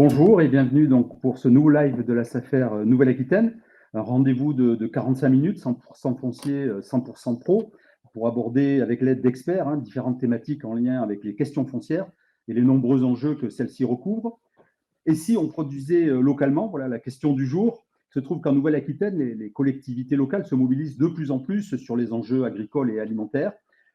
Bonjour et bienvenue donc pour ce nouveau live de la SAFER Nouvelle-Aquitaine. Un rendez-vous de 45 minutes, 100% foncier, 100% pro, pour aborder avec l'aide d'experts différentes thématiques en lien avec les questions foncières et les nombreux enjeux que celles-ci recouvrent. Et si on produisait localement, voilà la question du jour. Il se trouve qu'en Nouvelle-Aquitaine, les collectivités locales se mobilisent de plus en plus sur les enjeux agricoles et alimentaires.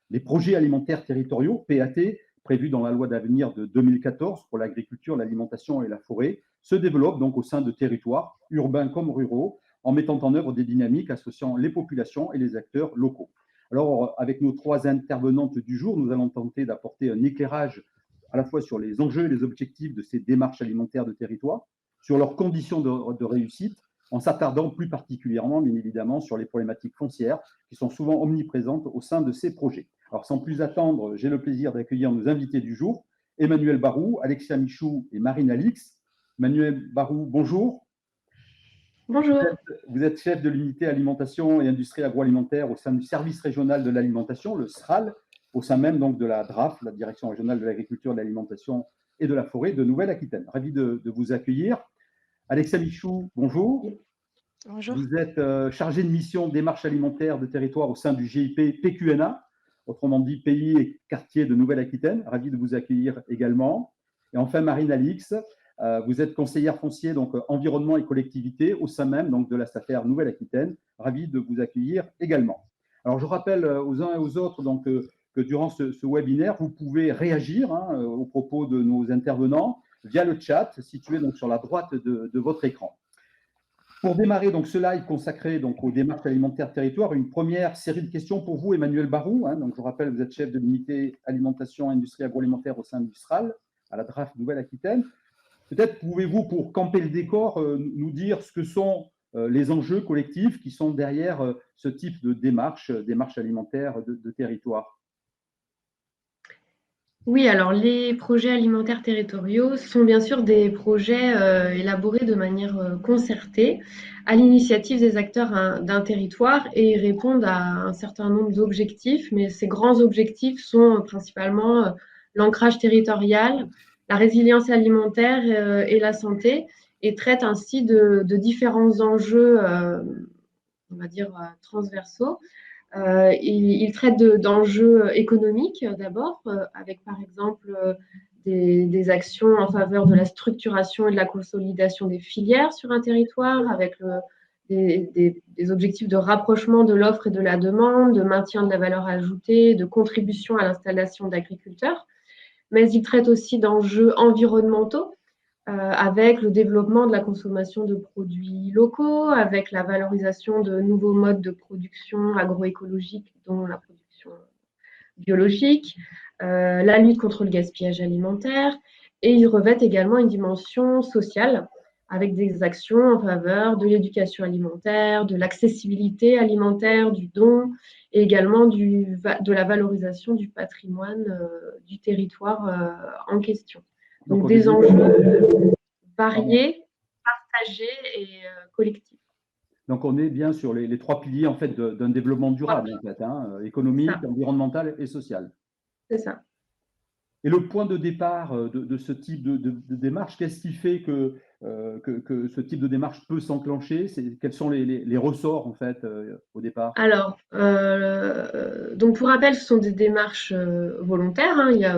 Les projets alimentaires territoriaux, PAT, prévus dans la loi d'avenir de 2014 pour l'agriculture, l'alimentation et la forêt, se développent donc au sein de territoires, urbains comme ruraux, en mettant en œuvre des dynamiques associant les populations et les acteurs locaux. Alors, avec nos trois intervenantes du jour, nous allons tenter d'apporter un éclairage à la fois sur les enjeux et les objectifs de ces démarches alimentaires de territoire, sur leurs conditions de réussite, en s'attardant plus particulièrement, bien évidemment, sur les problématiques foncières qui sont souvent omniprésentes au sein de ces projets. Alors, sans plus attendre, j'ai le plaisir d'accueillir nos invités du jour, Emmanuel Barou, Alexia Michou et Marine Alix. Emmanuel Barou, bonjour. Bonjour. Vous êtes chef de l'unité alimentation et industrie agroalimentaire au sein du service régional de l'alimentation, le SRAL, au sein même donc de la DRAF, la direction régionale de l'agriculture, de l'alimentation et de la forêt de Nouvelle-Aquitaine. Ravi de vous accueillir. Alexia Michou, bonjour. Bonjour. Vous êtes chargé de mission démarche alimentaire de territoire au sein du GIP PQNA, autrement dit Pays et Quartiers de Nouvelle-Aquitaine. Ravi de vous accueillir également. Et enfin, Marine Alix, vous êtes conseillère foncier, donc environnement et collectivité, au sein même donc, de la SAFER Nouvelle-Aquitaine. Ravi de vous accueillir également. Alors, je rappelle aux uns et aux autres donc, que durant ce webinaire, vous pouvez réagir aux propos de nos intervenants via le chat situé donc, sur la droite de votre écran. Pour démarrer donc, ce live consacré donc, aux démarches alimentaires territoire, une première série de questions pour vous, Emmanuel Barou. Donc, je rappelle, vous êtes chef de l'unité alimentation et industrie agroalimentaire au sein du SRAL, à la DRAF Nouvelle-Aquitaine. Peut-être pouvez-vous, pour camper le décor, nous dire ce que sont les enjeux collectifs qui sont derrière ce type de démarche alimentaire de territoire. Oui, alors les projets alimentaires territoriaux sont bien sûr des projets élaborés de manière concertée à l'initiative des acteurs d'un territoire et répondent à un certain nombre d'objectifs, mais ces grands objectifs sont principalement l'ancrage territorial, la résilience alimentaire et la santé, et traitent ainsi de différents enjeux, on va dire, transversaux. Il traite d'enjeux économiques d'abord, avec par exemple des actions en faveur de la structuration et de la consolidation des filières sur un territoire, avec des objectifs de rapprochement de l'offre et de la demande, de maintien de la valeur ajoutée, de contribution à l'installation d'agriculteurs. Mais il traite aussi d'enjeux environnementaux, avec le développement de la consommation de produits locaux, avec la valorisation de nouveaux modes de production agroécologique, dont la production biologique, la lutte contre le gaspillage alimentaire, et ils revêtent également une dimension sociale, avec des actions en faveur de l'éducation alimentaire, de l'accessibilité alimentaire, du don, et également de la valorisation du patrimoine du territoire en question. Donc des enjeux variés, partagés et collectifs. Donc on est bien sur les trois piliers en fait d'un développement durable, en fait, économique, environnemental et social. C'est ça. Et le point de départ de ce type de démarche, qu'est-ce qui fait que ce type de démarche peut s'enclencher? Quels sont les ressorts en fait au départ? Alors, donc pour rappel, ce sont des démarches volontaires. Il n'y a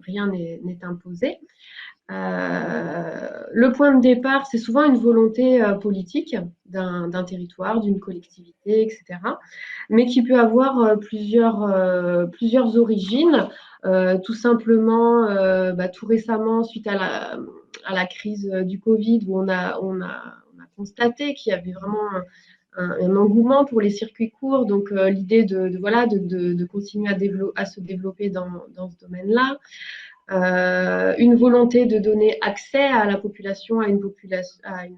rien n'est imposé. Le point de départ, c'est souvent une volonté politique d'un territoire, d'une collectivité, etc., mais qui peut avoir plusieurs origines. Tout simplement, tout récemment, suite à la crise du Covid, où on a constaté qu'il y avait vraiment un engouement pour les circuits courts, donc l'idée de continuer à se développer dans ce domaine-là. Une volonté de donner accès à la population à une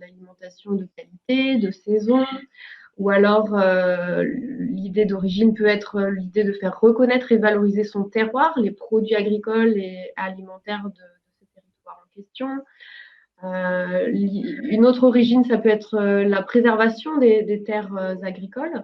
alimentation de qualité, de saison, ou alors l'idée d'origine peut être l'idée de faire reconnaître et valoriser son terroir, les produits agricoles et alimentaires de ce territoire en question. Une autre origine, ça peut être la préservation des terres agricoles.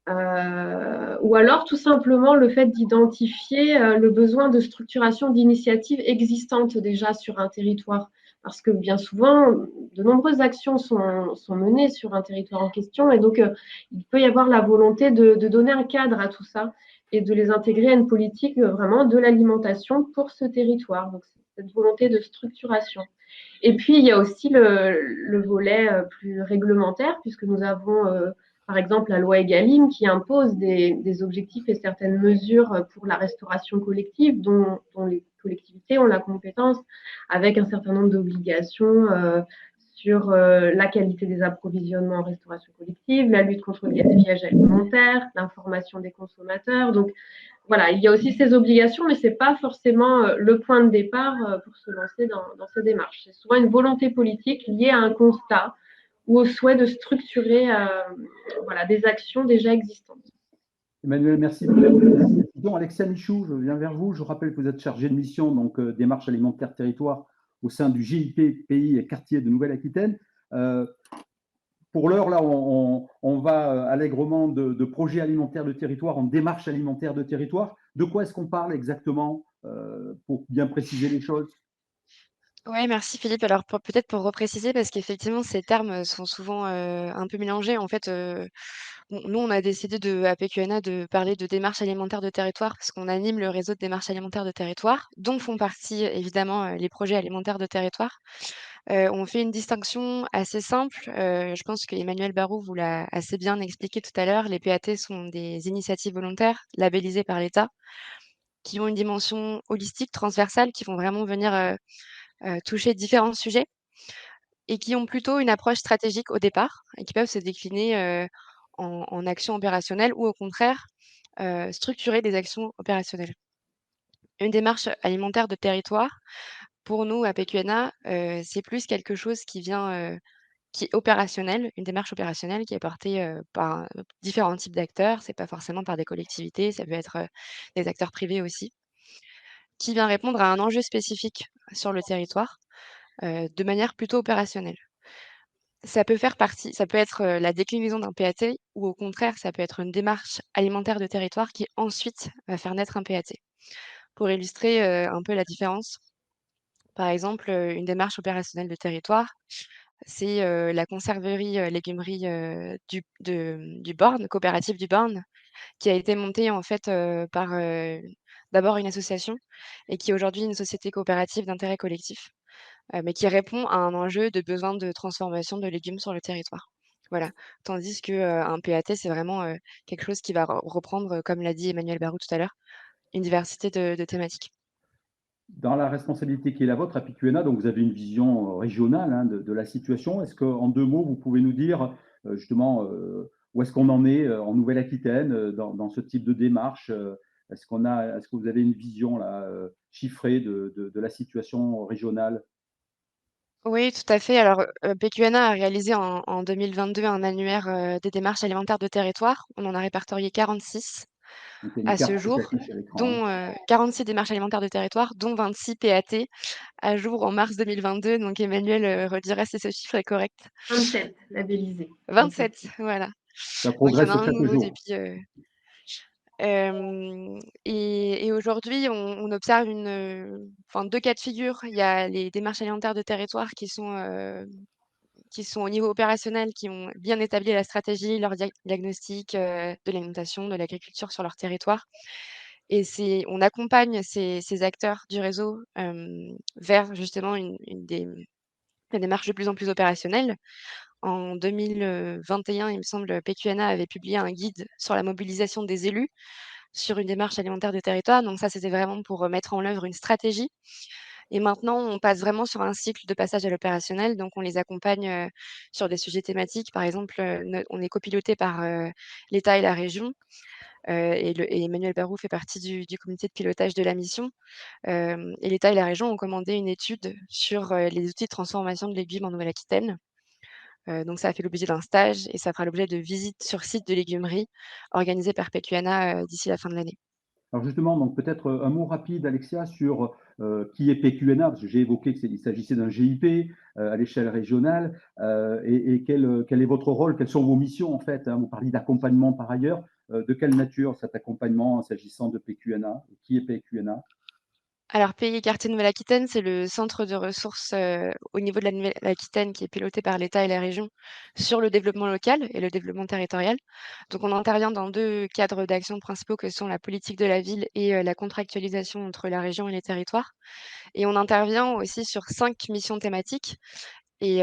Ou alors tout simplement le fait d'identifier le besoin de structuration d'initiatives existantes déjà sur un territoire. parce que bien souvent, de nombreuses actions sont menées sur un territoire en question, et donc il peut y avoir la volonté de donner un cadre à tout ça et de les intégrer à une politique vraiment de l'alimentation pour ce territoire. Donc, cette volonté de structuration. Et puis, il y a aussi le volet plus réglementaire, puisque nous avons, par exemple, la loi Egalim qui impose des objectifs et certaines mesures pour la restauration collective, dont les collectivités ont la compétence, avec un certain nombre d'obligations sur la qualité des approvisionnements en restauration collective, la lutte contre le gaspillage alimentaire, l'information des consommateurs. Donc, voilà, il y a aussi ces obligations, mais ce n'est pas forcément le point de départ pour se lancer dans ces démarches. C'est souvent une volonté politique liée à un constat ou au souhait de structurer voilà, des actions déjà existantes. Emmanuel, merci pour la précision. Alexia Michou, je viens vers vous. Je rappelle que vous êtes chargé de mission, donc démarche alimentaire territoire au sein du GIP Pays et Quartier de Nouvelle-Aquitaine. Pour l'heure, là, on va allègrement de projets alimentaires de territoire en démarche alimentaire de territoire. De quoi est-ce qu'on parle exactement pour bien préciser les choses? Ouais, merci Philippe. Alors peut-être pour repréciser, parce qu'effectivement ces termes sont souvent un peu mélangés. En fait, bon, nous on a décidé à PQNA de parler de démarche alimentaire de territoire parce qu'on anime le réseau de démarches alimentaires de territoire, dont font partie évidemment les projets alimentaires de territoire. On fait une distinction assez simple. Je pense qu'Emmanuel Barou vous l'a assez bien expliqué tout à l'heure. Les PAT sont des initiatives volontaires labellisées par l'État qui ont une dimension holistique, transversale, qui vont vraiment venir toucher différents sujets et qui ont plutôt une approche stratégique au départ et qui peuvent se décliner en actions opérationnelles ou au contraire structurer des actions opérationnelles. Une démarche alimentaire de territoire, pour nous à PQNA, c'est plus quelque chose qui vient, qui est opérationnel, une démarche opérationnelle qui est portée par différents types d'acteurs. C'est pas forcément par des collectivités, ça peut être des acteurs privés aussi, qui vient répondre à un enjeu spécifique sur le territoire de manière plutôt opérationnelle. Ça peut être la déclinaison d'un PAT ou au contraire, ça peut être une démarche alimentaire de territoire qui ensuite va faire naître un PAT. Pour illustrer un peu la différence, par exemple, une démarche opérationnelle de territoire, c'est la conserverie légumerie du Born, coopérative du Born, qui a été montée en fait par d'abord une association et qui est aujourd'hui une société coopérative d'intérêt collectif. Mais qui répond à un enjeu de besoin de transformation de légumes sur le territoire. Voilà. Tandis que, un PAT, c'est vraiment, quelque chose qui va reprendre, comme l'a dit Emmanuel Barou tout à l'heure, une diversité de thématiques. Dans la responsabilité qui est la vôtre à PQNA, donc vous avez une vision régionale hein, de la situation. Est-ce qu'en 2 mots, vous pouvez nous dire justement où est-ce qu'on en est en Nouvelle-Aquitaine dans ce type de démarche est-ce que vous avez une vision là, chiffrée de la situation régionale? Oui, tout à fait. Alors, PQNA a réalisé en 2022 un annuaire, des démarches alimentaires de territoire. On en a répertorié 46 Donc, il y a une à ce carte qui jour, s'affiche à l'écran. dont 46 démarches alimentaires de territoire, dont 26 PAT à jour en mars 2022. Donc Emmanuel redirait si ce chiffre est correct. 27 labellisés. 27, voilà. Ça Donc il y en progresse a un chaque nouveau jour. depuis, et aujourd'hui, on observe enfin 2 cas de figure. Il y a les démarches alimentaires de territoire qui sont au niveau opérationnel, qui ont bien établi la stratégie, leur diagnostic, de l'alimentation, de l'agriculture sur leur territoire et on accompagne ces acteurs du réseau, vers justement des démarches de plus en plus opérationnelles. En 2021, il me semble, PQNA avait publié un guide sur la mobilisation des élus sur une démarche alimentaire de territoire. Donc ça, c'était vraiment pour mettre en œuvre une stratégie. Et maintenant, on passe vraiment sur un cycle de passage à l'opérationnel. Donc on les accompagne sur des sujets thématiques. Par exemple, on est copiloté par l'État et la région. Et Emmanuel Barou fait partie du comité de pilotage de la mission. Et l'État et la région ont commandé une étude sur les outils de transformation de légumes en Nouvelle-Aquitaine. Donc ça a fait l'objet d'un stage et ça fera l'objet de visites sur site de légumeries organisées par PQNA d'ici la fin de l'année. Alors justement, donc peut-être un mot rapide, Alexia, sur qui est PQNA, parce que j'ai évoqué qu'il s'agissait d'un GIP à l'échelle régionale, et quel est votre rôle, quelles sont vos missions en fait hein. Vous parliez d'accompagnement par ailleurs. De quelle nature cet accompagnement s'agissant de PQNA? Qui est PQNA? Alors, Pays Quartier Nouvelle-Aquitaine, c'est le centre de ressources au niveau de la Nouvelle-Aquitaine qui est piloté par l'État et la région sur le développement local et le développement territorial. Donc, on intervient dans deux cadres d'action principaux que sont la politique de la ville et la contractualisation entre la région et les territoires. Et on intervient aussi sur 5 missions thématiques et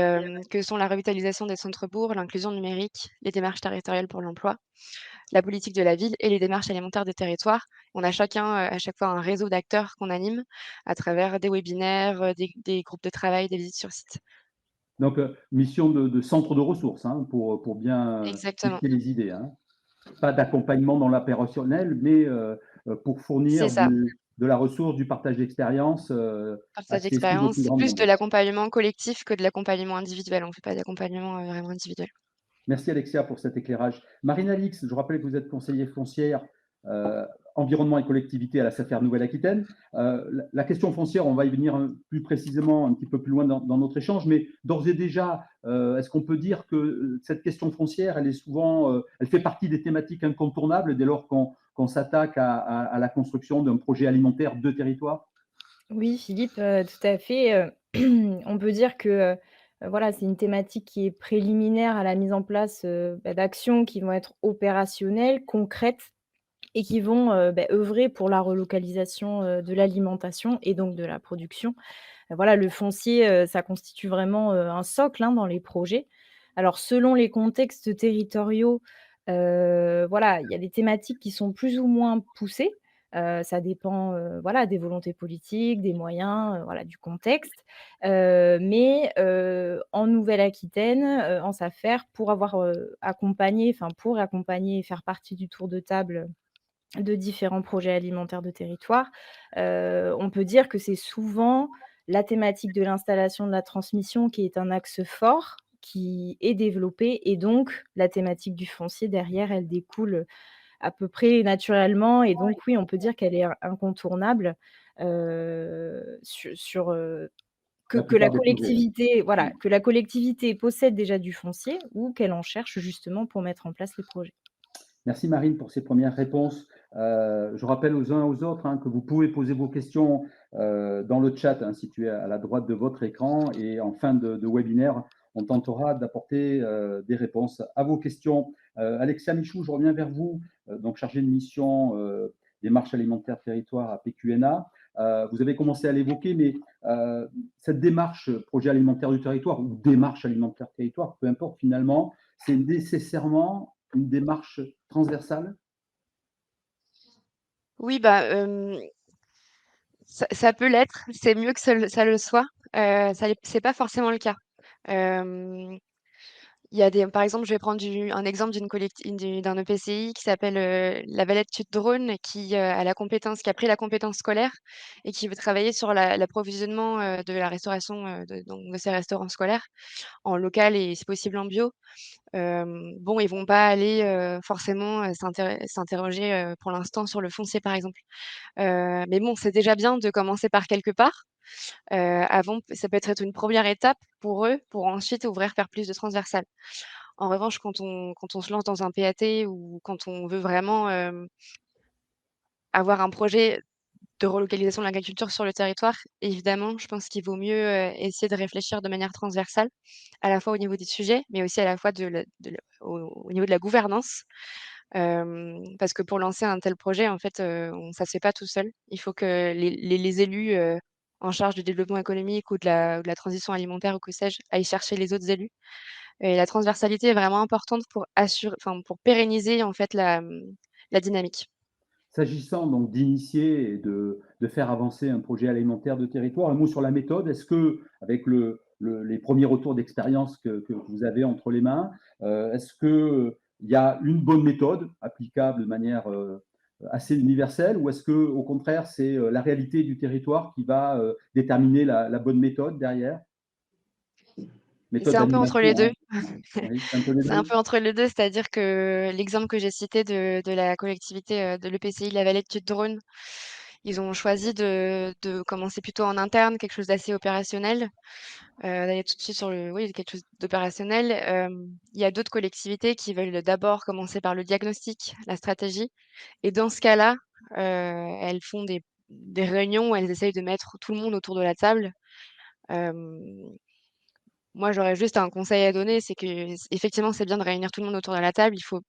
que sont la revitalisation des centres-bourgs, l'inclusion numérique, les démarches territoriales pour l'emploi, la politique de la ville et les démarches alimentaires des territoires. On a chacun, à chaque fois un réseau d'acteurs qu'on anime à travers des webinaires, des groupes de travail, des visites sur site. Donc, mission de centre de ressources, hein, pour bien Exactement, fixer les idées, hein. Pas d'accompagnement dans l'opérationnel, mais pour c'est fournir ça. de la ressource, du partage d'expérience Partage accessible au d'expérience, plus c'est grand plus de nombre. l'accompagnement collectif que de l'accompagnement individuel. On ne fait pas d'accompagnement, vraiment individuel. Merci Alexia pour cet éclairage. Marine Alix, je rappelle que vous êtes conseillère foncière, euh, environnement et collectivité à la SAFER Nouvelle-Aquitaine. La question foncière, on va y venir plus précisément un petit peu plus loin dans notre échange, mais d'ores et déjà, est-ce qu'on peut dire que cette question foncière, elle est souvent, elle fait partie des thématiques incontournables dès lors qu'on s'attaque à la construction d'un projet alimentaire de territoire? Oui, Philippe, tout à fait, on peut dire que, voilà, c'est une thématique qui est préliminaire à la mise en place, d'actions qui vont être opérationnelles, concrètes et qui vont, œuvrer pour la relocalisation, de l'alimentation et donc de la production. Voilà, le foncier, ça constitue vraiment, un socle, hein, dans les projets. Alors selon les contextes territoriaux, voilà, il y a des thématiques qui sont plus ou moins poussées. Ça dépend, voilà, des volontés politiques, des moyens, voilà, du contexte. Mais en Nouvelle-Aquitaine, en SAFER, pour avoir, accompagné, enfin pour accompagner et faire partie du tour de table de différents projets alimentaires de territoire. On peut dire que c'est souvent la thématique de l'installation de la transmission qui est un axe fort, qui est développé et donc la thématique du foncier derrière, elle découle à peu près naturellement et donc oui, on peut dire qu'elle est incontournable, sur, La que la plupart des projets. collectivité voilà, que la collectivité possède déjà du foncier ou qu'elle en cherche justement pour mettre en place les projets. Merci Marine pour ces premières réponses. Je rappelle aux uns et aux autres que vous pouvez poser vos questions dans le chat situé à la droite de votre écran et en fin de webinaire, on tentera d'apporter des réponses à vos questions. Alexia Michou, je reviens vers vous, donc chargée de mission des marches alimentaires territoire à PQNA. Vous avez commencé à l'évoquer, mais cette démarche projet alimentaire du territoire ou démarche alimentaire territoire, peu importe finalement, c'est nécessairement une démarche transversale? Oui, bah, ça peut l'être, c'est mieux que ça le soit. C'est pas forcément le cas. Hem Il y a des par exemple, je vais prendre un exemple d'un EPCI qui s'appelle, la Valette Sud-Drône qui a pris la compétence scolaire et qui veut travailler sur l'approvisionnement, de la restauration, de ces restaurants scolaires en local et si possible en bio. Bon, ils vont pas aller, forcément, s'interroger, pour l'instant sur le foncier, par exemple. Mais bon, c'est déjà bien de commencer par quelque part. Avant, ça peut être une première étape pour eux, pour ensuite ouvrir vers plus de transversal. En revanche, quand on se lance dans un PAT ou quand on veut vraiment, avoir un projet de relocalisation de l'agriculture sur le territoire, évidemment, je pense qu'il vaut mieux, essayer de réfléchir de manière transversale, à la fois au niveau des sujets, mais aussi à la fois au niveau de la gouvernance. Parce que pour lancer un tel projet, en fait, ça se fait pas tout seul. Il faut que les élus, en charge du développement économique ou de la transition alimentaire ou que sais-je, aillent chercher les autres élus et la transversalité est vraiment importante pour pérenniser, en fait, la dynamique. S'agissant donc d'initier et de faire avancer un projet alimentaire de territoire, un mot sur la méthode. Est-ce que, avec les premiers retours d'expérience que vous avez entre les mains, est-ce qu'il y a une bonne méthode applicable de manière assez universelle ou est-ce que, au contraire, c'est la réalité du territoire qui va déterminer la bonne méthode derrière? Méthode C'est un peu entre les d'animation, 2. hein? Oui, c'est un peu les C'est un deux. peu entre les 2, c'est-à-dire que l'exemple que j'ai cité de la collectivité, de l'EPCI de la Vallée de Tute-Drône, ils ont choisi de commencer plutôt en interne, quelque chose d'assez opérationnel, d'aller tout de suite sur oui, quelque chose d'opérationnel. Il y a d'autres collectivités qui veulent d'abord commencer par le diagnostic, la stratégie et dans ce cas-là, elles font des réunions où elles essayent de mettre tout le monde autour de la table. Moi, j'aurais juste un conseil à donner, c'est que effectivement, c'est bien de réunir tout le monde autour de la table. Il faut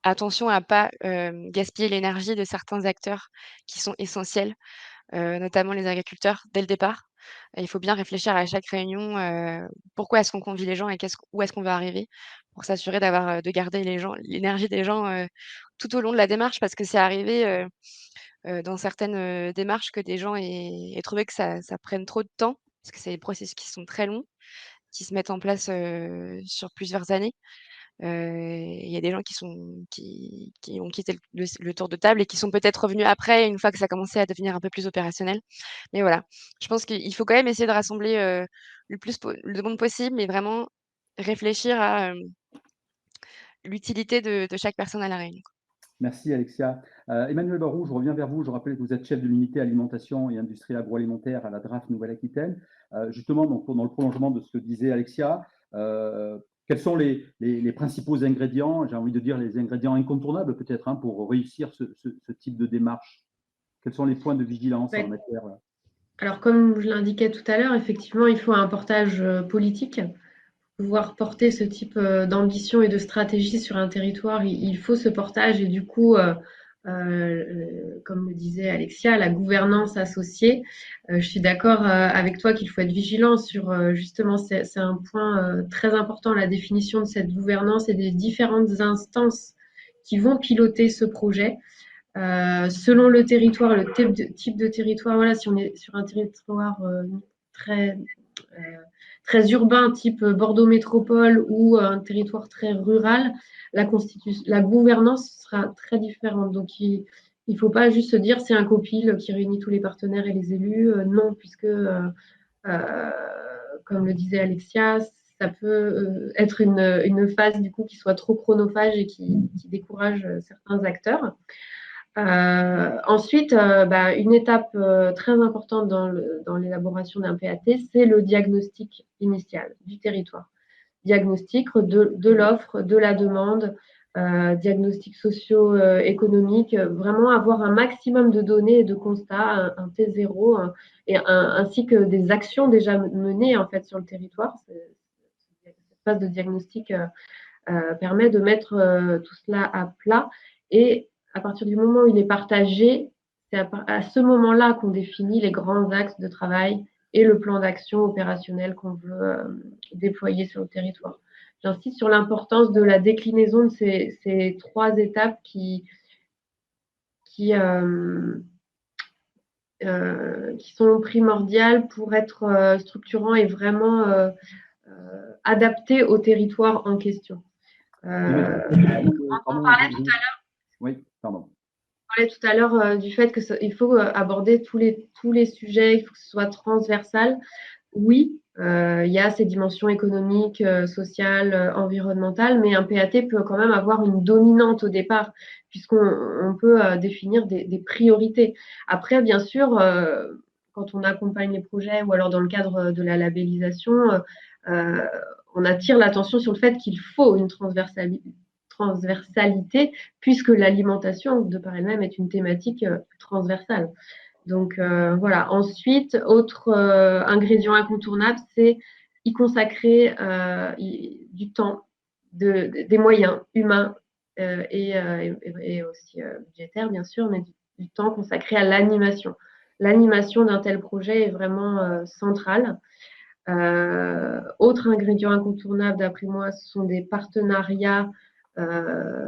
attention à pas, gaspiller l'énergie de certains acteurs qui sont essentiels, notamment les agriculteurs, dès le départ. Il faut bien réfléchir à chaque réunion, pourquoi est-ce qu'on convie les gens et où est-ce qu'on va arriver? Pour s'assurer de garder l'énergie des gens, tout au long de la démarche. Parce que c'est arrivé, dans certaines, démarches que des gens aient trouvé que ça prenne trop de temps, parce que c'est des processus qui sont très longs, qui se mettent en place, sur plusieurs années. Il y a des gens qui ont quitté le tour de table et qui sont peut-être revenus après, une fois que ça commençait à devenir un peu plus opérationnel. Mais voilà, je pense qu'il faut quand même essayer de rassembler, le monde possible, mais vraiment réfléchir à, l'utilité de chaque personne à la réunion. Merci Alexia. Emmanuel Barou, je reviens vers vous. Je rappelle que vous êtes chef de l'unité alimentation et industrie agroalimentaire à la DRAF Nouvelle-Aquitaine. Justement, donc, dans le prolongement de ce que disait Alexia, quels sont les principaux ingrédients, j'ai envie de dire les ingrédients incontournables peut-être, hein, pour réussir ce type de démarche? Quels sont les points de vigilance en matière? Alors, comme je l'indiquais tout à l'heure, effectivement, il faut un portage politique. Pour pouvoir porter ce type d'ambition et de stratégie sur un territoire, il faut ce portage et du coup, comme le disait Alexia, la gouvernance associée. Je suis d'accord avec toi qu'il faut être vigilant sur justement, c'est un point très important, la définition de cette gouvernance et des différentes instances qui vont piloter ce projet. Selon le territoire, le type de territoire, voilà, si on est sur un territoire très, très urbain, type Bordeaux Métropole, ou un territoire très rural, la gouvernance sera très différente. Donc, il ne faut pas juste se dire c'est un copil qui réunit tous les partenaires et les élus. Non, puisque, comme le disait Alexia, ça peut être une phase du coup qui soit trop chronophage et qui décourage certains acteurs. Ensuite, une étape très importante dans l'élaboration d'un PAT, c'est le diagnostic initial du territoire. Diagnostic de l'offre, de la demande, diagnostic socio-économique, vraiment avoir un maximum de données et de constats, un T0, ainsi que des actions déjà menées en fait sur le territoire. Cette phase de diagnostic permet de mettre tout cela à plat, et à partir du moment où il est partagé, c'est à ce moment-là qu'on définit les grands axes de travail et le plan d'action opérationnel qu'on veut déployer sur le territoire. J'insiste sur l'importance de la déclinaison de ces trois étapes qui sont primordiales pour être structurants et vraiment adaptés au territoire en question. On parlait tout à l'heure. Oui, pardon. On parlait tout à l'heure du fait qu'il faut aborder tous les sujets, il faut que ce soit transversal. Oui, il y a ces dimensions économiques, sociales, environnementales, mais un PAT peut quand même avoir une dominante au départ, puisqu'on peut définir des priorités. Après, bien sûr, quand on accompagne les projets ou alors dans le cadre de la labellisation, on attire l'attention sur le fait qu'il faut une transversalité, puisque l'alimentation, de par elle-même, est une thématique transversale. Donc voilà. Ensuite, autre ingrédient incontournable, c'est y consacrer du temps, des moyens humains et aussi budgétaires, bien sûr, mais du temps consacré à l'animation. L'animation d'un tel projet est vraiment centrale. Autre ingrédient incontournable, d'après moi, ce sont des partenariats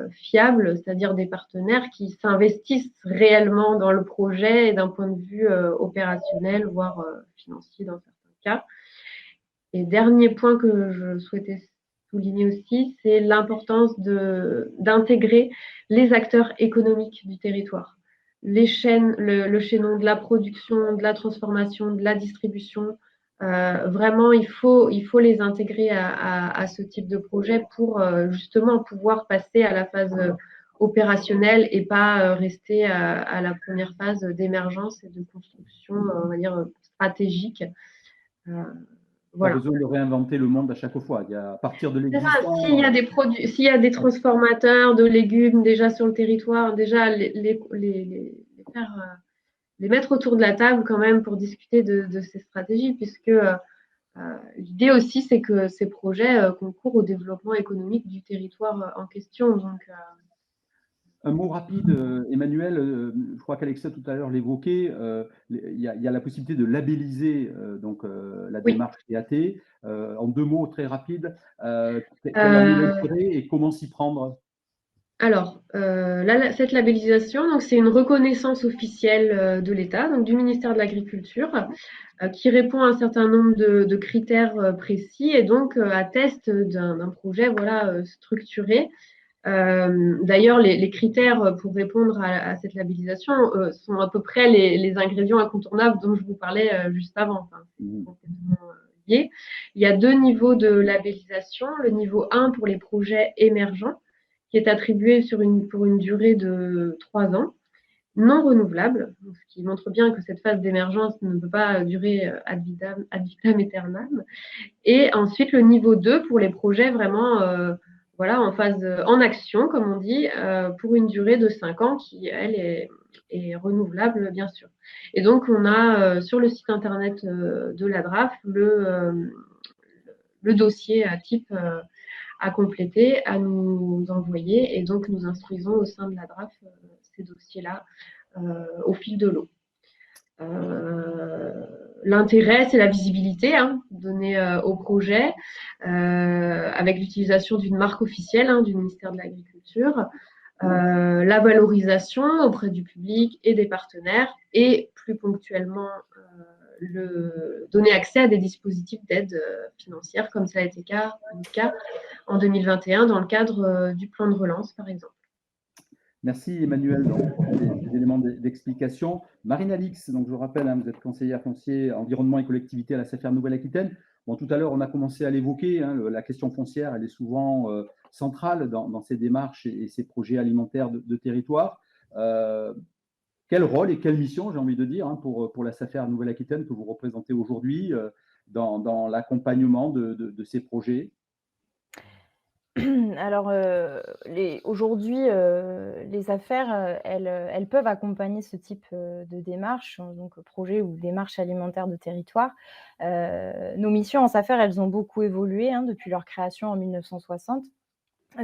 fiables, c'est-à-dire des partenaires qui s'investissent réellement dans le projet et d'un point de vue opérationnel, voire financier dans certains cas. Et dernier point que je souhaitais souligner aussi, c'est l'importance d'intégrer les acteurs économiques du territoire. Les chaînes, le chaînon de la production, de la transformation, de la distribution, vraiment, il faut les intégrer à ce type de projet pour justement pouvoir passer à la phase opérationnelle et pas rester à la première phase d'émergence et de construction, on va dire, stratégique. Voilà. Pas besoin de réinventer le monde à chaque fois. Il y a, à partir de l'existant. S'il y a des transformateurs de légumes déjà sur le territoire, déjà les les mettre autour de la table quand même pour discuter de ces stratégies, puisque l'idée aussi, c'est que ces projets concourent au développement économique du territoire en question. Donc, un mot rapide, Emmanuel, je crois qu'Alexa tout à l'heure l'évoquait, il y a la possibilité de labelliser la oui. démarche TAT. En 2 mots très rapides, quel en est l'intérêt et comment s'y prendre? Alors, cette labellisation, donc c'est une reconnaissance officielle de l'État, donc du ministère de l'Agriculture, qui répond à un certain nombre de critères précis et donc atteste d'un projet voilà, structuré. D'ailleurs, les critères pour répondre à cette labellisation sont à peu près les ingrédients incontournables dont je vous parlais juste avant. Enfin, c'est complètement lié. Il y a 2 niveaux de labellisation. Le niveau 1 pour les projets émergents, qui est attribué pour une durée de 3 ans, non renouvelable, ce qui montre bien que cette phase d'émergence ne peut pas durer ad vitam aeternam. Et ensuite, le niveau 2 pour les projets vraiment voilà, en action, comme on dit, pour une durée de 5 ans qui, elle, est renouvelable, bien sûr. Et donc, on a sur le site internet de la DRAF le dossier type à compléter, à nous envoyer. Et donc, nous instruisons au sein de la DRAF ces dossiers-là au fil de l'eau. L'intérêt, c'est la visibilité donnée au projet avec l'utilisation d'une marque officielle du ministère de l'Agriculture, la valorisation auprès du public et des partenaires et plus ponctuellement donner accès à des dispositifs d'aide financière comme ça a été le cas en 2021 dans le cadre du plan de relance par exemple. Merci Emmanuel pour ces éléments d'explication. Marine Alix, donc je vous rappelle, vous êtes conseillère foncier, environnement et collectivité à la SAFER Nouvelle-Aquitaine. Bon, tout à l'heure, on a commencé à l'évoquer, la question foncière, elle est souvent centrale dans ces démarches et ces projets alimentaires de territoire. Quel rôle et quelle mission, j'ai envie de dire, pour la SAFER Nouvelle-Aquitaine que vous représentez aujourd'hui dans l'accompagnement de ces projets? Alors, aujourd'hui, les affaires, elles peuvent accompagner ce type de démarche, donc projet ou démarche alimentaire de territoire. Nos missions en SAFER, elles ont beaucoup évolué depuis leur création en 1960.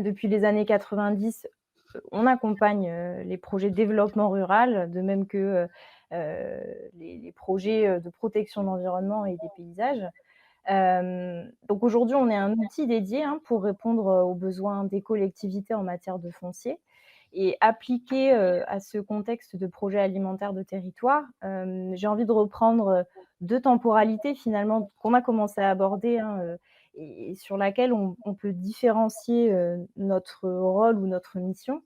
Depuis les années 90, on accompagne les projets de développement rural, de même que les projets de protection de l'environnement et des paysages. Donc aujourd'hui, on est un outil dédié pour répondre aux besoins des collectivités en matière de foncier et appliqué à ce contexte de projet alimentaire de territoire. J'ai envie de reprendre 2 temporalités finalement qu'on a commencé à aborder et sur laquelle on peut différencier notre rôle ou notre mission.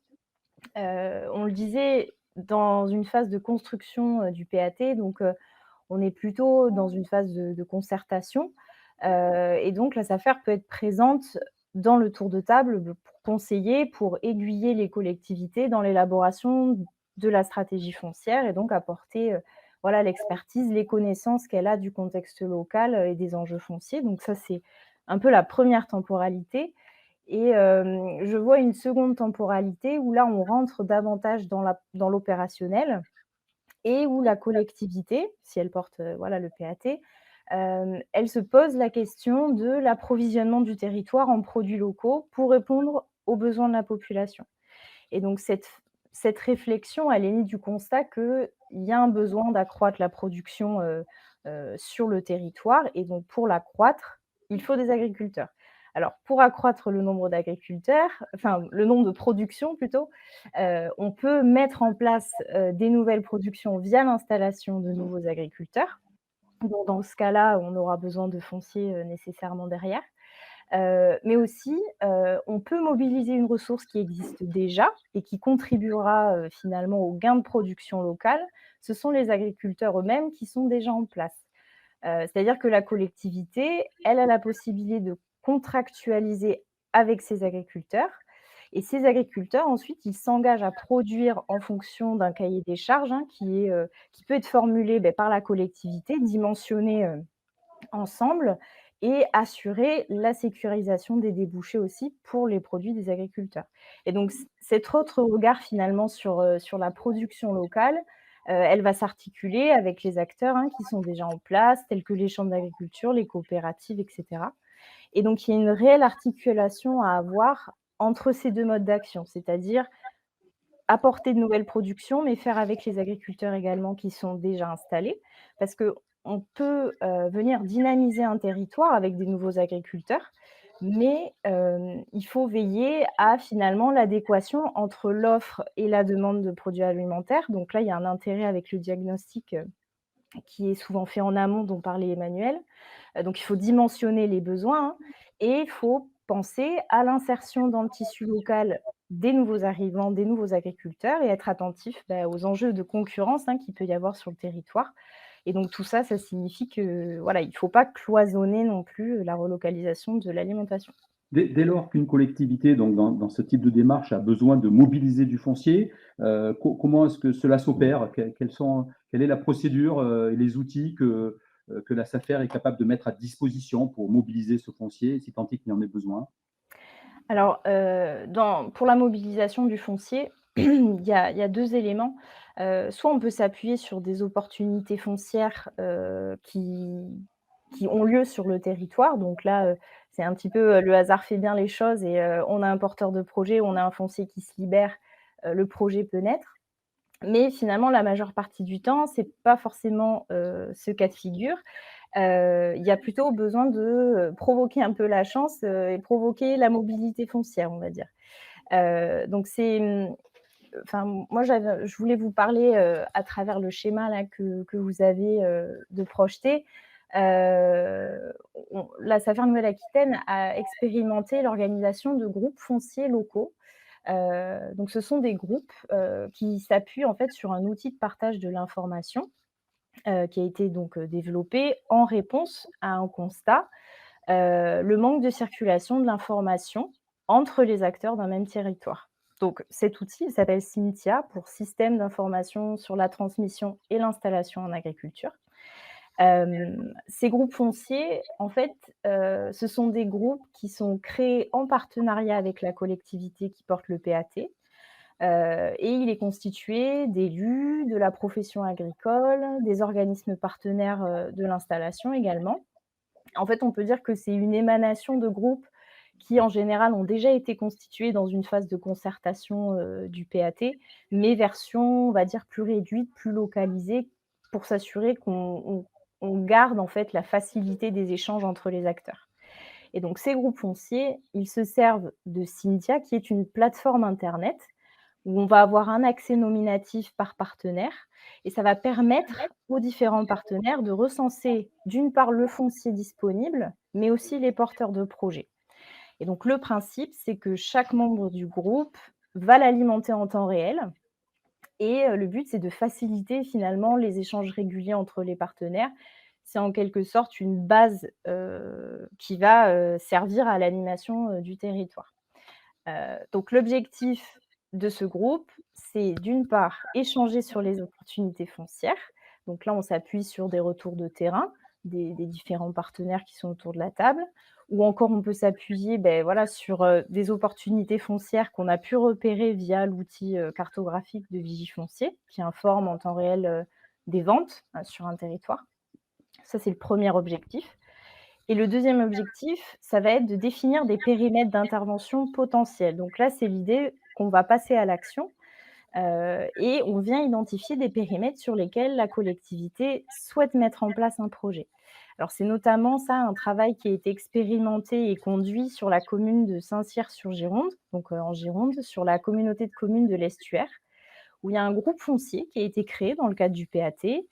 On le disait, dans une phase de construction du PAT, donc on est plutôt dans une phase de concertation. Et donc la SAFER peut être présente dans le tour de table pour conseiller, pour aiguiller les collectivités dans l'élaboration de la stratégie foncière et donc apporter voilà, l'expertise, les connaissances qu'elle a du contexte local et des enjeux fonciers. Donc ça, c'est un peu la première temporalité. Et je vois une seconde temporalité où là, on rentre davantage dans l'opérationnel et où la collectivité, si elle porte voilà, le PAT, elle se pose la question de l'approvisionnement du territoire en produits locaux pour répondre aux besoins de la population. Et donc cette réflexion, elle est née du constat qu'il y a un besoin d'accroître la production sur le territoire. Et donc pour l'accroître, il faut des agriculteurs. Alors pour accroître le nombre d'agriculteurs, enfin le nombre de productions plutôt, on peut mettre en place des nouvelles productions via l'installation de nouveaux agriculteurs. Donc dans ce cas-là, on aura besoin de foncier nécessairement derrière. Mais aussi, on peut mobiliser une ressource qui existe déjà et qui contribuera finalement au gain de production locale. Ce sont les agriculteurs eux-mêmes qui sont déjà en place. C'est-à-dire que la collectivité, elle a la possibilité de contractualiser avec ses agriculteurs. Et ces agriculteurs, ensuite, ils s'engagent à produire en fonction d'un cahier des charges qui peut être formulé par la collectivité, dimensionné ensemble et assurer la sécurisation des débouchés aussi pour les produits des agriculteurs. Et donc cet autre regard finalement sur la production locale, Elle va s'articuler avec les acteurs qui sont déjà en place, tels que les chambres d'agriculture, les coopératives, etc. Et donc, il y a une réelle articulation à avoir entre ces deux modes d'action, c'est-à-dire apporter de nouvelles productions, mais faire avec les agriculteurs également qui sont déjà installés. Parce qu'on peut venir dynamiser un territoire avec des nouveaux agriculteurs, mais il faut veiller à finalement l'adéquation entre l'offre et la demande de produits alimentaires. Donc là, il y a un intérêt avec le diagnostic qui est souvent fait en amont, dont parlait Emmanuel. Donc il faut dimensionner les besoins et il faut penser à l'insertion dans le tissu local des nouveaux arrivants, des nouveaux agriculteurs et être attentif aux enjeux de concurrence qu'il peut y avoir sur le territoire. Et donc tout ça, ça signifie que voilà, il ne faut pas cloisonner non plus la relocalisation de l'alimentation. Dès lors qu'une collectivité, donc dans ce type de démarche, a besoin de mobiliser du foncier, comment est-ce que cela s'opère? Quelle est la procédure et les outils que la SAFER est capable de mettre à disposition pour mobiliser ce foncier, si tant est qu'il y en ait besoin? Alors, pour la mobilisation du foncier, il y a 2 éléments. Soit on peut s'appuyer sur des opportunités foncières, qui ont lieu sur le territoire. Donc là, c'est un petit peu, le hasard fait bien les choses et on a un porteur de projet, on a un foncier qui se libère, le projet peut naître. Mais finalement, la majeure partie du temps, c'est pas forcément, ce cas de figure. Il y a plutôt besoin de, provoquer un peu la chance, et provoquer la mobilité foncière, on va dire. Donc enfin, moi, je voulais vous parler, à travers le schéma là que vous avez, de projeter. La SAFER Nouvelle-Aquitaine a expérimenté l'organisation de groupes fonciers locaux. Donc ce sont des groupes, qui s'appuient en fait sur un outil de partage de l'information, qui a été donc développé en réponse à un constat, le manque de circulation de l'information entre les acteurs d'un même territoire. Donc cet outil, il s'appelle Cynthia pour Système d'information sur la transmission et l'installation en agriculture. Ces groupes fonciers, en fait, ce sont des groupes qui sont créés en partenariat avec la collectivité qui porte le PAT, et il est constitué d'élus, de la profession agricole, des organismes partenaires, de l'installation également. En fait, on peut dire que c'est une émanation de groupes qui, en général, ont déjà été constitués dans une phase de concertation, du PAT, mais version, on va dire, plus réduite, plus localisée, pour s'assurer qu'on garde, en fait, la facilité des échanges entre les acteurs. Et donc ces groupes fonciers, ils se servent de Cynthia, qui est une plateforme internet où on va avoir un accès nominatif par partenaire et ça va permettre aux différents partenaires de recenser, d'une part, le foncier disponible, mais aussi les porteurs de projets. Et donc le principe, c'est que chaque membre du groupe va l'alimenter en temps réel et le but, c'est de faciliter finalement les échanges réguliers entre les partenaires. C'est en quelque sorte une base, qui va, servir à l'animation, du territoire. Donc l'objectif de ce groupe, c'est d'une part échanger sur les opportunités foncières. Donc là, on s'appuie sur des retours de terrain des différents partenaires qui sont autour de la table, ou encore on peut s'appuyer voilà, sur des opportunités foncières qu'on a pu repérer via l'outil cartographique de Vigifoncier, qui informe en temps réel des ventes sur un territoire. Ça, c'est le premier objectif. Et le deuxième objectif, ça va être de définir des périmètres d'intervention potentiels. Donc là, c'est l'idée qu'on va passer à l'action et on vient identifier des périmètres sur lesquels la collectivité souhaite mettre en place un projet. Alors c'est notamment ça, un travail qui a été expérimenté et conduit sur la commune de Saint-Cyr-sur-Gironde, donc en Gironde, sur la communauté de communes de l'Estuaire, où il y a un groupe foncier qui a été créé dans le cadre du PAT.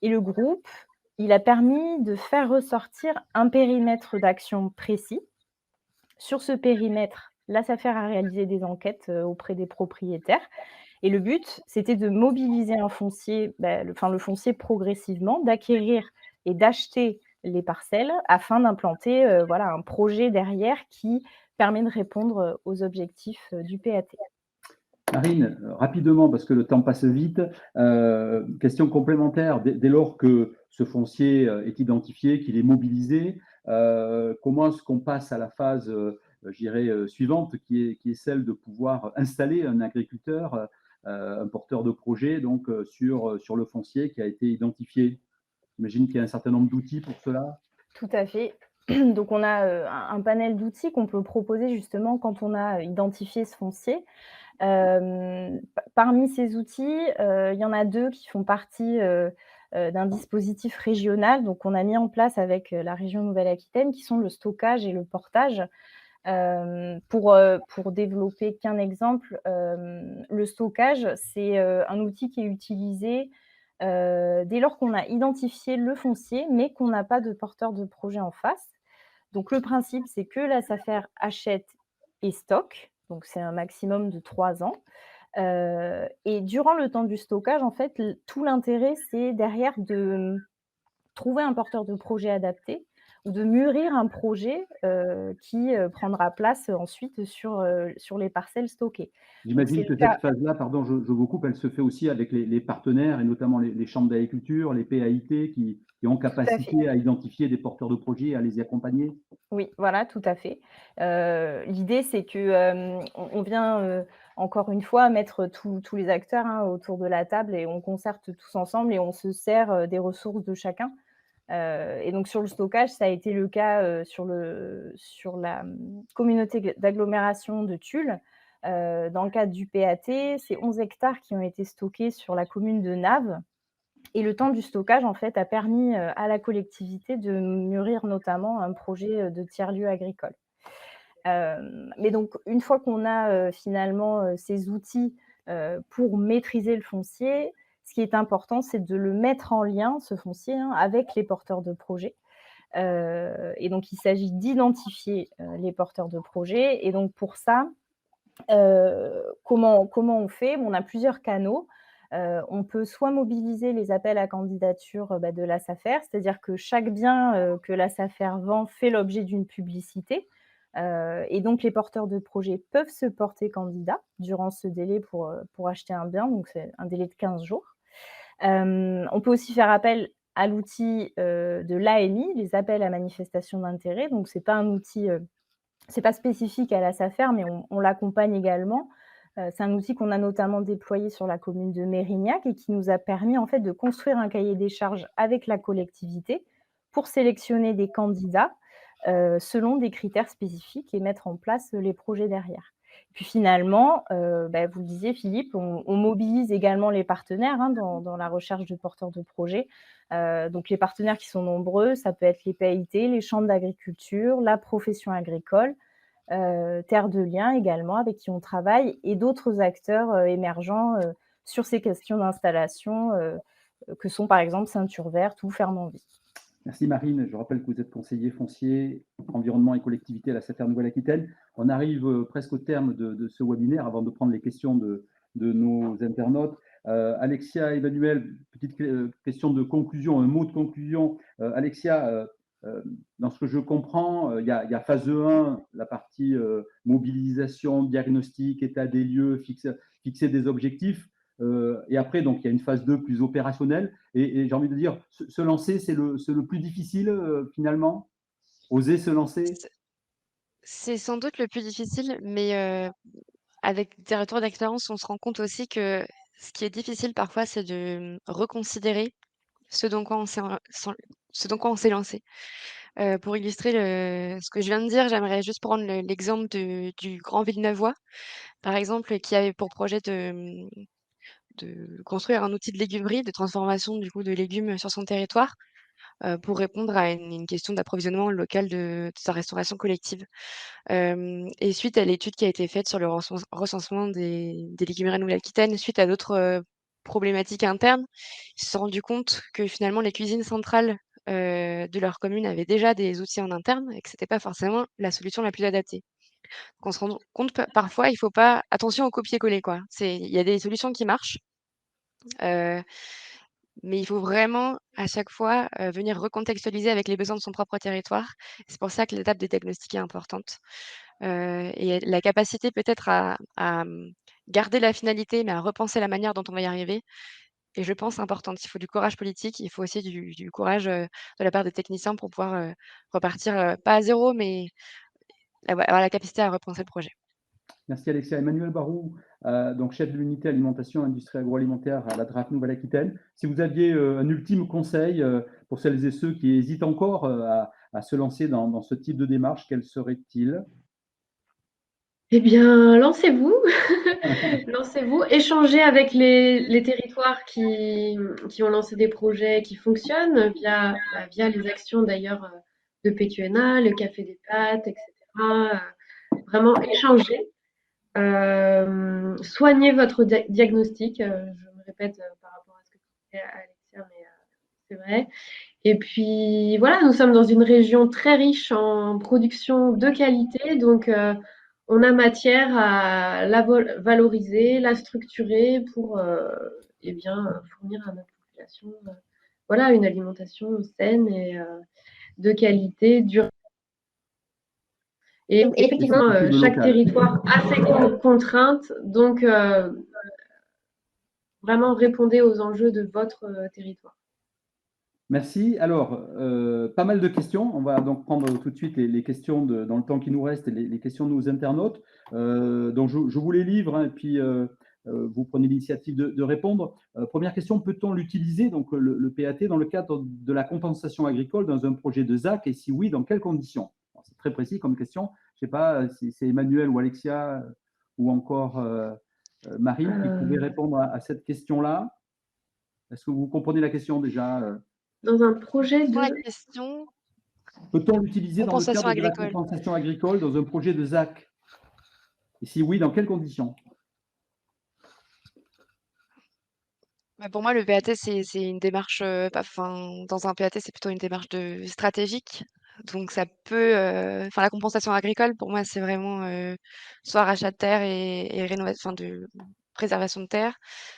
Et le groupe, il a permis de faire ressortir un périmètre d'action précis. Sur ce périmètre, la SAFER a réalisé des enquêtes auprès des propriétaires. Et le but, c'était de mobiliser un foncier, le foncier progressivement, d'acquérir et d'acheter les parcelles afin d'implanter un projet derrière qui permet de répondre aux objectifs du PAT. Marine, rapidement, parce que le temps passe vite, question complémentaire. Dès lors que ce foncier est identifié, qu'il est mobilisé, comment est-ce qu'on passe à la phase, je dirais, suivante, qui est celle de pouvoir installer un agriculteur un porteur de projet donc, sur le foncier qui a été identifié. J'imagine qu'il y a un certain nombre d'outils pour cela? Tout à fait. Donc on a, un panel d'outils qu'on peut proposer justement quand on a identifié ce foncier. Parmi ces outils, il y en a 2 qui font partie, d'un dispositif régional, donc on a mis en place avec, la région Nouvelle-Aquitaine, qui sont le stockage et le portage. Pour développer qu'un exemple, le stockage, c'est, un outil qui est utilisé, dès lors qu'on a identifié le foncier, mais qu'on n'a pas de porteur de projet en face. Donc le principe, c'est que la SAFER achète et stocke, donc c'est un maximum de 3 ans. Et durant le temps du stockage, en fait, tout l'intérêt, c'est derrière de trouver un porteur de projet adapté ou de mûrir un projet qui prendra place ensuite sur les parcelles stockées. Donc c'est J'imagine le que cas. cette phase-là, pardon, je vous coupe, elle se fait aussi avec les partenaires et notamment les chambres d'agriculture, les PAIT qui ont Tout à fait. capacité à identifier des porteurs de projets et à les y accompagner? Oui, voilà, tout à fait. L'idée, c'est que, on vient, encore une fois, mettre tous les acteurs, hein, autour de la table et on concerte tous ensemble et on se sert, des ressources de chacun. Et donc sur le stockage, ça a été le cas, sur la, communauté d'agglomération de Tulle. Dans le cadre du PAT, c'est 11 hectares qui ont été stockés sur la commune de Naves et le temps du stockage, en fait, a permis, à la collectivité de mûrir notamment un projet, de tiers-lieu agricole. Mais donc une fois qu'on a, finalement, ces outils, pour maîtriser le foncier, ce qui est important, c'est de le mettre en lien, ce foncier, hein, avec les porteurs de projets. Et donc il s'agit d'identifier, les porteurs de projets et donc pour ça, comment on fait? On a plusieurs canaux. On peut soit mobiliser les appels à candidature, de la SAFER, c'est-à-dire que chaque bien, que la SAFER vend fait l'objet d'une publicité, et donc les porteurs de projets peuvent se porter candidats durant ce délai pour acheter un bien, donc c'est un délai de 15 jours. On peut aussi faire appel à l'outil, de l'AMI, les appels à manifestation d'intérêt, donc c'est pas un outil, c'est pas spécifique à la SAFER, mais on l'accompagne également. C'est un outil qu'on a notamment déployé sur la commune de Mérignac et qui nous a permis, en fait, de construire un cahier des charges avec la collectivité pour sélectionner des candidats, selon des critères spécifiques et mettre en place, les projets derrière. Puis finalement, vous le disiez Philippe, on mobilise également les partenaires, hein, dans la recherche de porteurs de projets. Donc les partenaires qui sont nombreux, ça peut être les PAIT, les chambres d'agriculture, la profession agricole, Terre de Liens également avec qui on travaille et d'autres acteurs, émergents, sur ces questions d'installation, que sont par exemple Ceinture Verte ou Fernandville. Merci Marine. Je rappelle que vous êtes conseiller foncier, environnement et collectivité à la SAFER Nouvelle-Aquitaine. On arrive presque au terme de ce webinaire avant de prendre les questions de nos internautes. Alexia, Emmanuel, petite question de conclusion, un mot de conclusion. Alexia, dans ce que je comprends, il y a phase 1, la partie mobilisation, diagnostic, état des lieux, fixer des objectifs. Et après, donc, il y a une phase 2 plus opérationnelle. Et j'ai envie de dire, se lancer, c'est le plus difficile finalement. Oser se lancer. C'est sans doute le plus difficile, mais avec des retours d'expérience, on se rend compte aussi que ce qui est difficile parfois, c'est de reconsidérer ce dans quoi on s'est en sans ce dans quoi on s'est lancé. Pour illustrer ce que je viens de dire, j'aimerais juste prendre l'exemple du Grand Villeneuvois, par exemple, qui avait pour projet de construire un outil de légumerie, de transformation du coup de légumes sur son territoire, pour répondre à une question d'approvisionnement local de sa restauration collective. Et suite à l'étude qui a été faite sur le recensement des légumeries Nouvelle-Aquitaine, suite à d'autres, problématiques internes, ils se sont rendus compte que finalement les cuisines centrales, de leur commune avaient déjà des outils en interne et que c'était pas forcément la solution la plus adaptée. Donc on se rend compte parfois, il faut pas attention au copier-coller, quoi. Il y a des solutions qui marchent, heu, mais il faut vraiment à chaque fois, venir recontextualiser avec les besoins de son propre territoire. C'est pour ça que l'étape des diagnostics est importante. Et la capacité peut-être à garder la finalité, mais à repenser la manière dont on va y arriver et je pense importante. Il faut du courage politique, il faut aussi du courage, de la part des techniciens pour pouvoir, repartir, pas à zéro, mais avoir la capacité à repenser le projet. Merci Alexia. Emmanuel Barou, donc chef de l'unité alimentation et industrie agroalimentaire à la DRAC Nouvelle-Aquitaine. Si vous aviez un ultime conseil pour celles et ceux qui hésitent encore à se lancer dans ce type de démarche, quel serait-il? Eh bien, lancez-vous, lancez-vous, échangez avec les territoires qui ont lancé des projets qui fonctionnent via les actions d'ailleurs de PQNA, le Café des Pâtes, etc. Vraiment échanger. Soignez votre diagnostic. Je me répète par rapport à ce que tu disais, Alexia, mais c'est vrai. Et puis voilà, nous sommes dans une région très riche en production de qualité, donc on a matière à la valoriser, la structurer pour eh bien, fournir à notre population voilà, une alimentation saine et de qualité, durable. Et effectivement, chaque territoire a ses contraintes, donc vraiment répondez aux enjeux de votre territoire. Merci. Alors, pas mal de questions. On va donc prendre tout de suite les questions dans le temps qui nous reste, les questions de nos internautes. Donc, je vous les livre hein, et puis vous prenez l'initiative de répondre. Première question, peut-on l'utiliser, donc le PAT, dans le cadre de la compensation agricole dans un projet de ZAC et si oui, dans quelles conditions? C'est très précis comme question. Je ne sais pas si c'est Emmanuel ou Alexia ou encore Marine qui pouvait répondre à cette question-là. Est-ce que vous comprenez la question déjà Dans un projet de... La question, Peut-on l'utiliser dans le compensation cadre de la agricole. compensation agricole dans un projet de ZAC? Et si oui, dans quelles conditions? Bah, pour moi, le PAT, c'est une démarche, dans un PAT, c'est plutôt une démarche stratégique. Donc ça peut, la compensation agricole, pour moi, c'est vraiment soit rachat de terre et rénovation, de préservation de terre,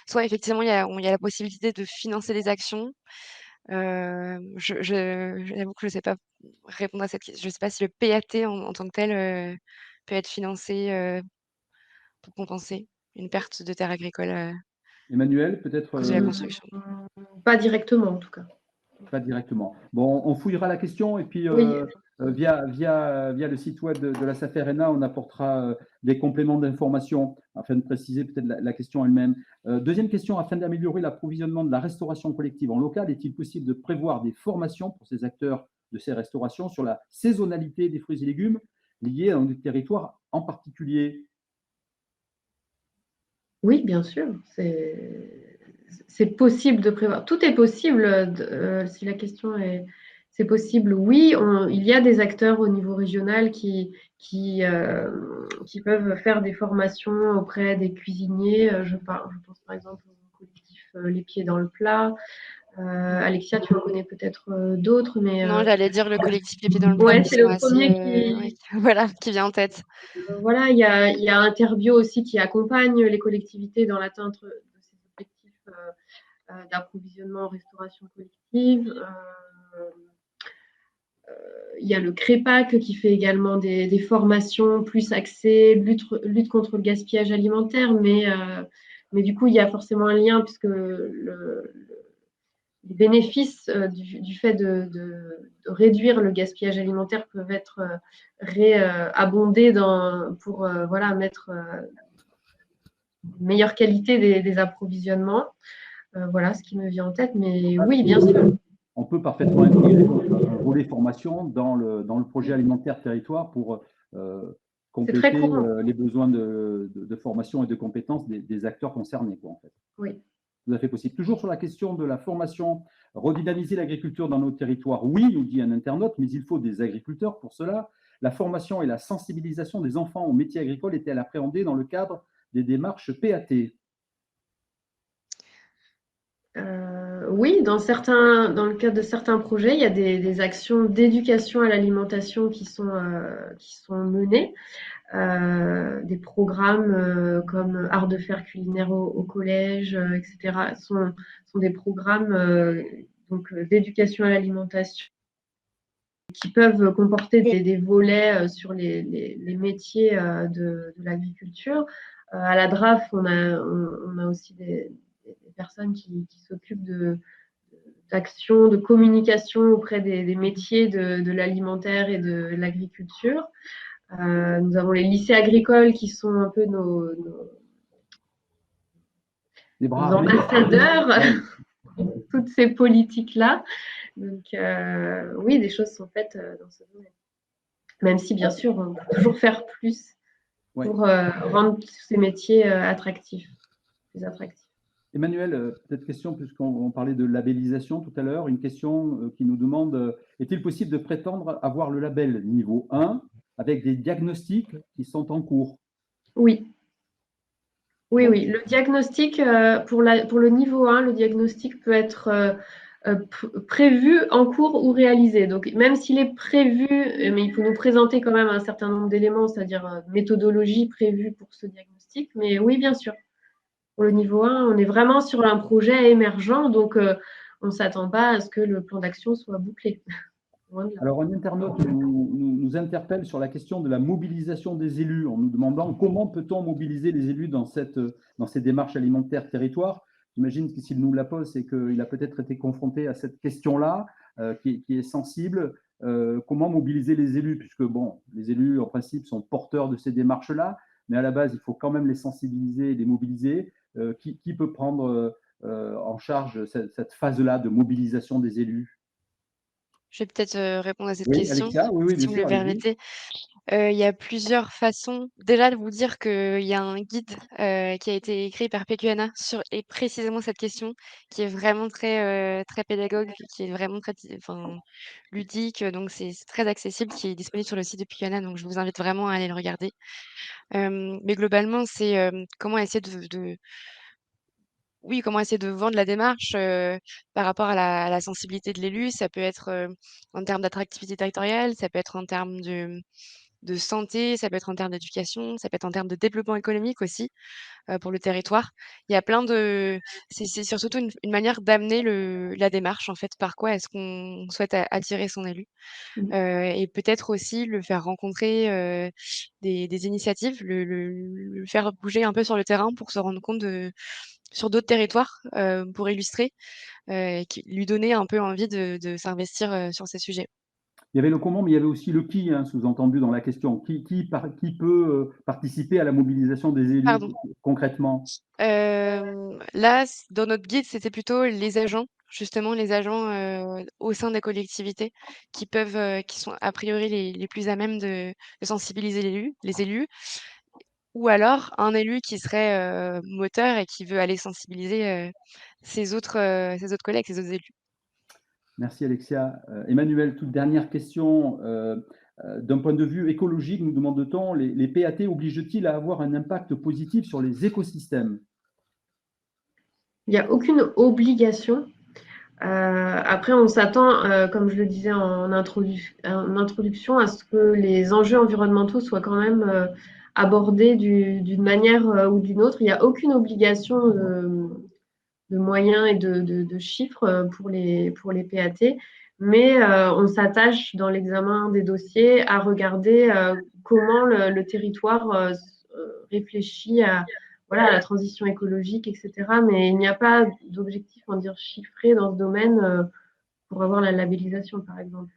soit effectivement, il y a la possibilité de financer des actions. J'avoue que je ne sais pas répondre à cette question. Je ne sais pas si le PAT en tant que tel peut être financé pour compenser une perte de terre agricole Emmanuel, peut-être à cause de la construction. Pas directement, en tout cas. pas directement. Bon, on fouillera la question et puis Oui. via le site web de la SAFER-ENA, on apportera des compléments d'information afin de préciser peut-être la question elle-même. Deuxième question, afin d'améliorer l'approvisionnement de la restauration collective en local, est-il possible de prévoir des formations pour ces acteurs de ces restaurations sur la saisonnalité des fruits et légumes liés à un territoire en particulier? Oui, bien sûr. C'est possible de prévoir. Tout est possible. Si la question est, c'est possible, oui. Il y a des acteurs au niveau régional qui peuvent faire des formations auprès des cuisiniers. Je pense par exemple au collectif Les Pieds dans le Plat. Alexia, tu en connais peut-être d'autres, mais Non, j'allais dire le collectif Les Pieds dans le Plat, ouais, qui c'est sont le assez, premier voilà, qui vient en tête. voilà, il y a Interbio aussi qui accompagne les collectivités dans l'atteinte de ces objectifs d'approvisionnement en restauration collective. Il y a le CREPAC qui fait également des formations plus axées lutte contre le gaspillage alimentaire, mais du coup, il y a forcément un lien puisque les bénéfices du fait de réduire le gaspillage alimentaire peuvent être réabondés pour voilà, mettre une meilleure qualité des approvisionnements. Voilà ce qui me vient en tête, mais oui, bien sûr. On peut parfaitement intégrer un volet formation dans le projet alimentaire territoire pour compléter les besoins de formation et de compétences des acteurs concernés, quoi, en fait. Oui. Tout à fait possible. Toujours sur la question de la formation, redynamiser l'agriculture dans nos territoires, oui, nous dit un internaute, mais il faut des agriculteurs pour cela. La formation et la sensibilisation des enfants aux métiers agricoles étaient-elles appréhendées dans le cadre des démarches PAT? Oui, dans le cadre de certains projets, il y a des actions d'éducation à l'alimentation qui sont menées. Des programmes comme Art de faire culinaire au collège, etc. sont des programmes d'éducation à l'alimentation qui peuvent comporter des volets sur les métiers de l'agriculture. À la DRAF, on a aussi des personnes qui s'occupent d'actions, de communication auprès des métiers de l'alimentaire et de l'agriculture. Nous avons les lycées agricoles qui sont un peu Les nos bras armés. ambassadeurs, Ouais. toutes ces politiques-là. Donc, oui, des choses sont faites dans ce domaine. Même si, bien sûr, on peut toujours faire plus Ouais. pour rendre ces métiers attractifs, plus attractifs. Emmanuel, peut-être question, puisqu'on parlait de labellisation tout à l'heure, une question qui nous demande, est-il possible de prétendre avoir le label niveau 1 avec des diagnostics qui sont en cours? Oui. Oui, oui. Le diagnostic, pour le niveau 1, le diagnostic peut être prévu, en cours ou réalisé. Donc, même s'il est prévu, mais il faut nous présenter quand même un certain nombre d'éléments, c'est-à-dire méthodologie prévue pour ce diagnostic. Mais oui, bien sûr. Pour le niveau 1, on est vraiment sur un projet émergent, donc on ne s'attend pas à ce que le plan d'action soit bouclé. Alors, un internaute nous interpelle sur la question de la mobilisation des élus, en nous demandant comment peut-on mobiliser les élus dans ces démarches alimentaires territoires. J'imagine que s'il nous la pose, c'est qu'il a peut-être été confronté à cette question-là, qui est sensible. Comment mobiliser les élus, puisque bon, les élus, en principe, sont porteurs de ces démarches-là, mais à la base, il faut quand même les sensibiliser et les mobiliser. Qui peut prendre en charge cette phase-là de mobilisation des élus? Je vais peut-être, répondre à cette Oui, question, Alexia? Oui, bien si vous me sûr, le allez-y. permettez. Il y a plusieurs façons. Déjà de vous dire qu'il y a un guide, qui a été écrit par PQNA sur et précisément cette question, qui est vraiment très pédagogue, qui est vraiment ludique, donc c'est très accessible, qui est disponible sur le site de PQNA, donc je vous invite vraiment à aller le regarder. Mais globalement, c'est, comment essayer de vendre la démarche, par rapport à la sensibilité de l'élu. Ça peut être, en termes d'attractivité territoriale, ça peut être en termes de santé, ça peut être en termes d'éducation, ça peut être en termes de développement économique aussi, pour le territoire. Il y a plein de c'est surtout une manière d'amener la démarche, en fait. Par quoi est-ce qu'on souhaite attirer son élu? Mmh. Et peut-être aussi le faire rencontrer, des initiatives, le faire bouger un peu sur le terrain pour se rendre compte sur d'autres territoires, pour illustrer, et qui lui donner un peu envie de s'investir, sur ces sujets. Il y avait le comment, mais il y avait aussi le qui, hein, sous-entendu dans la question. Qui peut participer à la mobilisation des élus Pardon. concrètement? Là, dans notre guide, c'était plutôt les agents, justement les agents, au sein des collectivités qui sont a priori les plus à même de sensibiliser les élus, ou alors un élu qui serait, moteur et qui veut aller sensibiliser, ses autres collègues, ses autres élus. Merci Alexia. Emmanuel, toute dernière question. D'un point de vue écologique, nous demande-t-on, les PAT obligent-ils à avoir un impact positif sur les écosystèmes? Il n'y a aucune obligation. Après, on s'attend, comme je le disais en introduction, à ce que les enjeux environnementaux soient quand même abordés d'une manière ou d'une autre. Il n'y a aucune obligation de moyens et de chiffres pour les PAT, mais on s'attache dans l'examen des dossiers à regarder comment le territoire réfléchit à la transition écologique, etc. Mais il n'y a pas d'objectif, on dire, chiffré dans ce domaine pour avoir la labellisation, par exemple.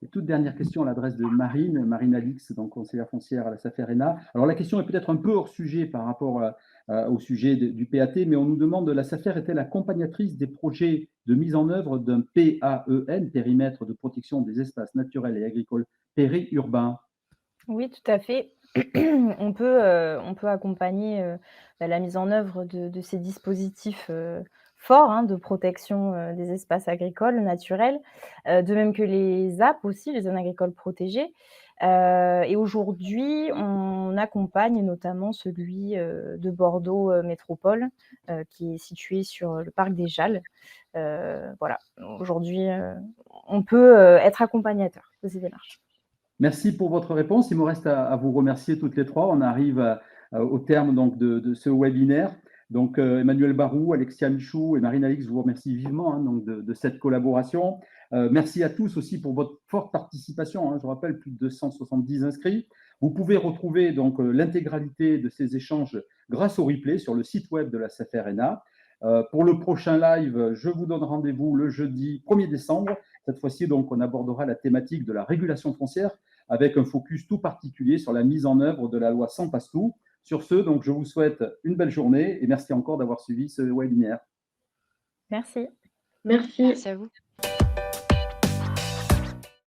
Et toute dernière question à l'adresse de Marine Alix, donc conseillère foncière à la SAFER-ENA. Alors la question est peut-être un peu hors sujet par rapport au sujet du PAT, mais on nous demande, la SAFER est-elle accompagnatrice des projets de mise en œuvre d'un PAEN, périmètre de protection des espaces naturels et agricoles périurbains? Oui, tout à fait. On peut accompagner la mise en œuvre de ces dispositifs forts, hein, de protection des espaces agricoles naturels, de même que les ZAP aussi, les zones agricoles protégées. Et aujourd'hui, on accompagne notamment celui de Bordeaux Métropole, qui est situé sur le parc des Jalles. Voilà, aujourd'hui, on peut être accompagnateur de ces démarches. Merci pour votre réponse. Il me reste à vous remercier toutes les trois. On arrive au terme donc, de ce webinaire. Donc, Emmanuel Barou, Alexia Michou et Marine Alix, je vous remercie vivement hein, donc de cette collaboration. Merci à tous aussi pour votre forte participation. Hein. Je rappelle, plus de 270 inscrits. Vous pouvez retrouver donc l'intégralité de ces échanges grâce au replay sur le site web de la SAFER-ENA. Pour le prochain live, je vous donne rendez-vous le jeudi 1er décembre. Cette fois-ci, donc, on abordera la thématique de la régulation foncière avec un focus tout particulier sur la mise en œuvre de la loi Sans Passe-Tout. Sur ce, donc, je vous souhaite une belle journée et merci encore d'avoir suivi ce webinaire. Merci. Merci. Merci à vous.